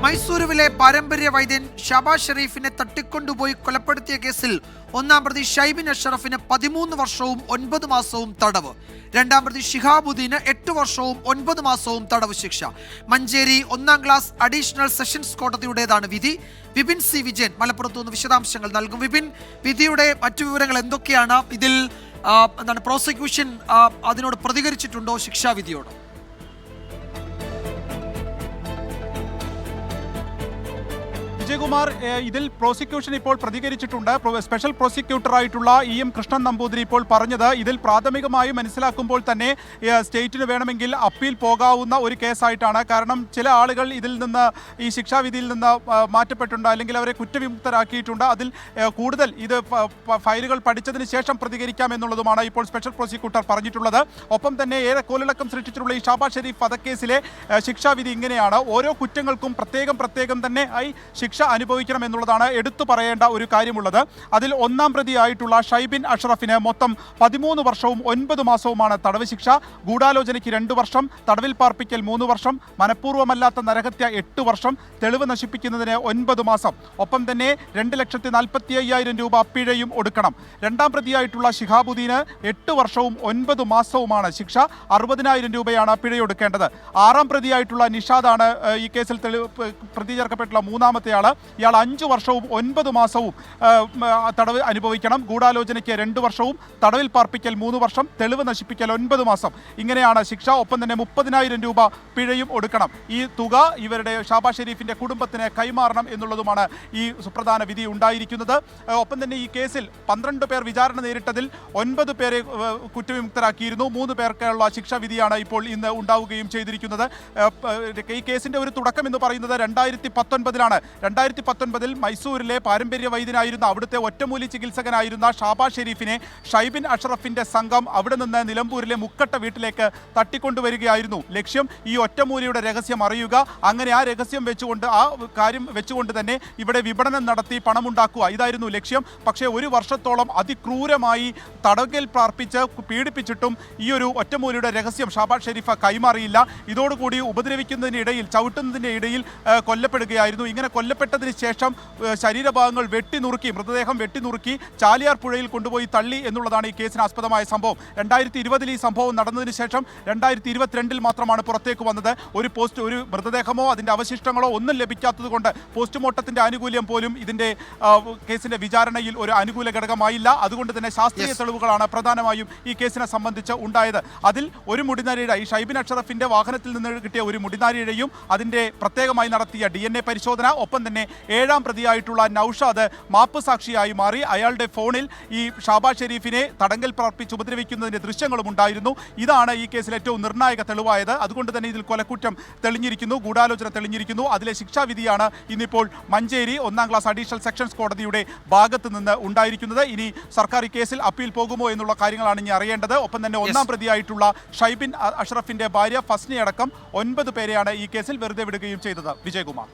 മൈസൂരുവിലെ പാരമ്പര്യ വൈദ്യൻ ഷാബാസ് ഷെരീഫിനെ തട്ടിക്കൊണ്ടുപോയി കൊലപ്പെടുത്തിയ കേസിൽ ഒന്നാം പ്രതി ഷൈബിൻ അഷറഫിന് 13 വർഷവും 9 മാസവും തടവ്, രണ്ടാം പ്രതി ഷിഹാബുദ്ദീന് 8 വർഷവും 9 മാസവും തടവ് ശിക്ഷ. മഞ്ചേരി 1ാം ക്ലാസ് അഡീഷണൽ സെഷൻസ് കോടതിയുടേതാണ് വിധി. വിപിൻ സി വിജയൻ മലപ്പുറത്തു നിന്ന് വിശദാംശങ്ങൾ നൽകും. വിപിൻ, വിധിയുടെ മറ്റു വിവരങ്ങൾ എന്തൊക്കെയാണ്? ഇതിൽ പ്രോസിക്യൂഷൻ അതിനോട് പ്രതികരിച്ചിട്ടുണ്ടോ? ശിക്ഷാവിധിയോട് വിജയകുമാർ, ഇതിൽ പ്രോസിക്യൂഷൻ ഇപ്പോൾ പ്രതികരിച്ചിട്ടുണ്ട്. സ്പെഷ്യൽ പ്രോസിക്യൂട്ടറായിട്ടുള്ള EM കൃഷ്ണൻ നമ്പൂതിരി ഇപ്പോൾ പറഞ്ഞത്, ഇതിൽ പ്രാഥമികമായി മനസ്സിലാക്കുമ്പോൾ തന്നെ സ്റ്റേറ്റിന് വേണമെങ്കിൽ അപ്പീൽ പോകാവുന്ന ഒരു കേസായിട്ടാണ്. കാരണം ചില ആളുകൾ ഇതിൽ നിന്ന്, ഈ ശിക്ഷാവിധിയിൽ നിന്ന് മാറ്റപ്പെട്ടിട്ടുണ്ട്, അല്ലെങ്കിൽ അവരെ കുറ്റവിമുക്തരാക്കിയിട്ടുണ്ട്. അതിൽ കൂടുതൽ ഇത് ഫയലുകൾ പഠിച്ചതിന് ശേഷം പ്രതികരിക്കാമെന്നുള്ളതുമാണ് ഇപ്പോൾ സ്പെഷ്യൽ പ്രോസിക്യൂട്ടർ പറഞ്ഞിട്ടുള്ളത്. ഒപ്പം തന്നെ ഏറെ കോലിളക്കം സൃഷ്ടിച്ചിട്ടുള്ള ഈ ഷാബാസ് ഷെരീഫ് വധക്കേസിലെ ശിക്ഷാവിധി ഇങ്ങനെയാണ്. ഓരോ കുറ്റങ്ങൾക്കും പ്രത്യേകം തന്നെ ശിക്ഷ അനുഭവിക്കണം എന്നുള്ളതാണ് എടുത്തു പറയേണ്ട ഒരു കാര്യമുള്ളത്. അതിൽ ഒന്നാം പ്രതിയായിട്ടുള്ള ഷൈബിൻ അഷറഫിന് മൊത്തം 13 വർഷവും 9 മാസവുമാണ് തടവ് ശിക്ഷ. ഗൂഢാലോചനയ്ക്ക് 2 വർഷം, തടവിൽ പാർപ്പിക്കൽ 3 വർഷം, മനഃപൂർവ്വമല്ലാത്ത നരഹത്യ 8 വർഷം, തെളിവ് നശിപ്പിക്കുന്നതിന് 9 മാസം. ഒപ്പം തന്നെ 2,45,000 രൂപ പിഴയും ഒടുക്കണം. രണ്ടാം പ്രതിയായിട്ടുള്ള ഷിഹാബുദ്ദീന് 8 വർഷവും 9 മാസവുമാണ് ശിക്ഷ. 60,000 രൂപയാണ് പിഴയൊടുക്കേണ്ടത്. ആറാം പ്രതിയായിട്ടുള്ള നിഷാദാണ് ഈ കേസിൽ പ്രതി ചേർക്കപ്പെട്ടുള്ള മൂന്നാമത്തെ ആള്. ഇയാൾ 5 വർഷവും 9 മാസവും തടവ് അനുഭവിക്കണം. ഗൂഢാലോചനയ്ക്ക് 2 വർഷവും, തടവിൽ പാർപ്പിക്കൽ 3 വർഷം, തെളിവ് നശിപ്പിക്കൽ 9 മാസം. ഇങ്ങനെയാണ് ശിക്ഷ. ഒപ്പം തന്നെ 30,000 രൂപ പിഴയും ഒടുക്കണം. ഈ തുക ഇവരുടെ ഷാബാസ് ഷെരീഫിന്റെ കുടുംബത്തിന് കൈമാറണം എന്നുള്ളതുമാണ് ഈ സുപ്രധാന വിധി ഉണ്ടായിരിക്കുന്നത്. ഒപ്പം തന്നെ ഈ കേസിൽ 12 പേർ വിചാരണ നേരിട്ടതിൽ 9 പേരെ കുറ്റവിമുക്തരാക്കിയിരുന്നു. 3 പേർക്കുള്ള ശിക്ഷാവിധിയാണ് ഇപ്പോൾ ഇന്ന് ഉണ്ടാവുകയും ചെയ്തിരിക്കുന്നത്. ഈ കേസിന്റെ ഒരു തുടക്കം എന്ന് പറയുന്നത് 2019 2019 മൈസൂരിലെ പാരമ്പര്യ വൈദ്യനായിരുന്ന, അവിടുത്തെ ഒറ്റമൂലി ചികിത്സകനായിരുന്ന ഷാബാസ് ഷെരീഫിനെ ഷൈബിൻ അഷറഫിന്റെ സംഘം അവിടെ നിന്ന് നിലമ്പൂരിലെ മുക്കട്ട വീട്ടിലേക്ക് തട്ടിക്കൊണ്ടുവരികയായിരുന്നു. ലക്ഷ്യം ഈ ഒറ്റമൂലിയുടെ രഹസ്യം അറിയുക, അങ്ങനെ ആ രഹസ്യം വെച്ചുകൊണ്ട്, ആ കാര്യം വെച്ചുകൊണ്ട് തന്നെ ഇവിടെ വിപണനം നടത്തി പണമുണ്ടാക്കുക, ഇതായിരുന്നു ലക്ഷ്യം. പക്ഷേ 1 വർഷത്തോളം അതിക്രൂരമായി തടവിൽ പാർപ്പിച്ച് പീഡിപ്പിച്ചിട്ടും ഈ ഒരു ഒറ്റമൂലിയുടെ രഹസ്യം ഷാബാസ് ഷെരീഫ് കൈമാറിയില്ല. ഇതോടുകൂടി ഉപദ്രവിക്കുന്നതിനിടയിൽ, ചവിട്ടുന്നതിൻ്റെ ഇടയിൽ കൊല്ലപ്പെടുകയായിരുന്നു. ഇങ്ങനെ കൊല്ലപ്പെട്ടതിന് ശേഷം ശരീരഭാഗങ്ങൾ വെട്ടിനുറുക്കി, മൃതദേഹം വെട്ടിനുറുക്കി ചാലിയാർ പുഴയിൽ കൊണ്ടുപോയി തള്ളി എന്നുള്ളതാണ് ഈ കേസിന് ആസ്പദമായ സംഭവം. 2020 ഈ സംഭവം നടന്നതിന് ശേഷം 2022 മാത്രമാണ് പുറത്തേക്ക് വന്നത്. ഒരു മൃതദേഹമോ അതിൻ്റെ അവശിഷ്ടങ്ങളോ ഒന്നും ലഭിക്കാത്തത് കൊണ്ട് പോസ്റ്റ്മോർട്ടത്തിൻ്റെ ആനുകൂല്യം പോലും ഇതിൻ്റെ കേസിൻ്റെ വിചാരണയിൽ ഒരു അനുകൂല ഘടകമായില്ല. അതുകൊണ്ട് തന്നെ ശാസ്ത്രീയ തെളിവുകളാണ് പ്രധാനമായും ഈ കേസിനെ സംബന്ധിച്ച് ഉണ്ടായത്. അതിൽ ഒരു മുടിനാരിഴ, ഈ ഷൈബിൻ അഷറഫിൻ്റെ വാഹനത്തിൽ നിന്ന് കിട്ടിയ ഒരു മുടിനാരിഴയും അതിൻ്റെ പ്രത്യേകമായി നടത്തിയ DNA പരിശോധന, ഒപ്പം തന്നെ 7ാം പ്രതിയായിട്ടുള്ള നൌഷാദ് മാപ്പ് സാക്ഷിയായി മാറി. അയാളുടെ ഫോണിൽ ഈ ഷാബാസ് ഷെരീഫിനെ തടങ്കൽ പാർപ്പിച്ച് ഉപദ്രവിക്കുന്നതിൻ്റെ ദൃശ്യങ്ങളും ഉണ്ടായിരുന്നു. ഇതാണ് ഈ കേസിൽ ഏറ്റവും നിർണായക തെളിവായത്. അതുകൊണ്ട് തന്നെ ഇതിൽ കൊലക്കുറ്റം തെളിഞ്ഞിരിക്കുന്നു, ഗൂഢാലോചന തെളിഞ്ഞിരിക്കുന്നു. അതിലെ ശിക്ഷാവിധിയാണ് ഇന്നിപ്പോൾ മഞ്ചേരി 1ാം ക്ലാസ് അഡീഷണൽ സെഷൻസ് കോടതിയുടെ ഭാഗത്ത് നിന്ന് ഉണ്ടായിരിക്കുന്നത്. ഇനി സർക്കാർ ഈ കേസിൽ അപ്പീൽ പോകുമോ എന്നുള്ള കാര്യങ്ങളാണ് ഇനി അറിയേണ്ടത്. ഒപ്പം തന്നെ 1ാം പ്രതിയായിട്ടുള്ള ഷൈബിൻ അഷറഫിന്റെ ഭാര്യ ഫസ്നി അടക്കം 9 പേരെയാണ് ഈ കേസിൽ വെറുതെ വിടുകയും ചെയ്തത്. വിജയകുമാർ.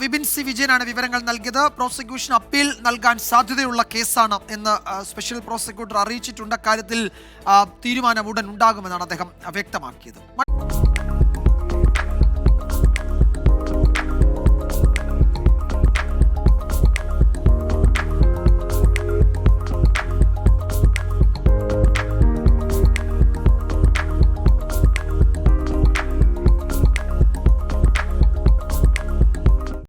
വിപിൻ സി വിജയനാണ് വിവരങ്ങൾ നൽകിയത്. പ്രോസിക്യൂഷൻ അപ്പീൽ നൽകാൻ സാധ്യതയുള്ള കേസാണ് എന്ന് സ്പെഷ്യൽ പ്രോസിക്യൂട്ടർ അറിയിച്ചിട്ടുണ്ട്. കാര്യത്തിൽ തീരുമാനം ഉടൻ ഉണ്ടാകുമെന്നാണ് അദ്ദേഹം വ്യക്തമാക്കിയത്.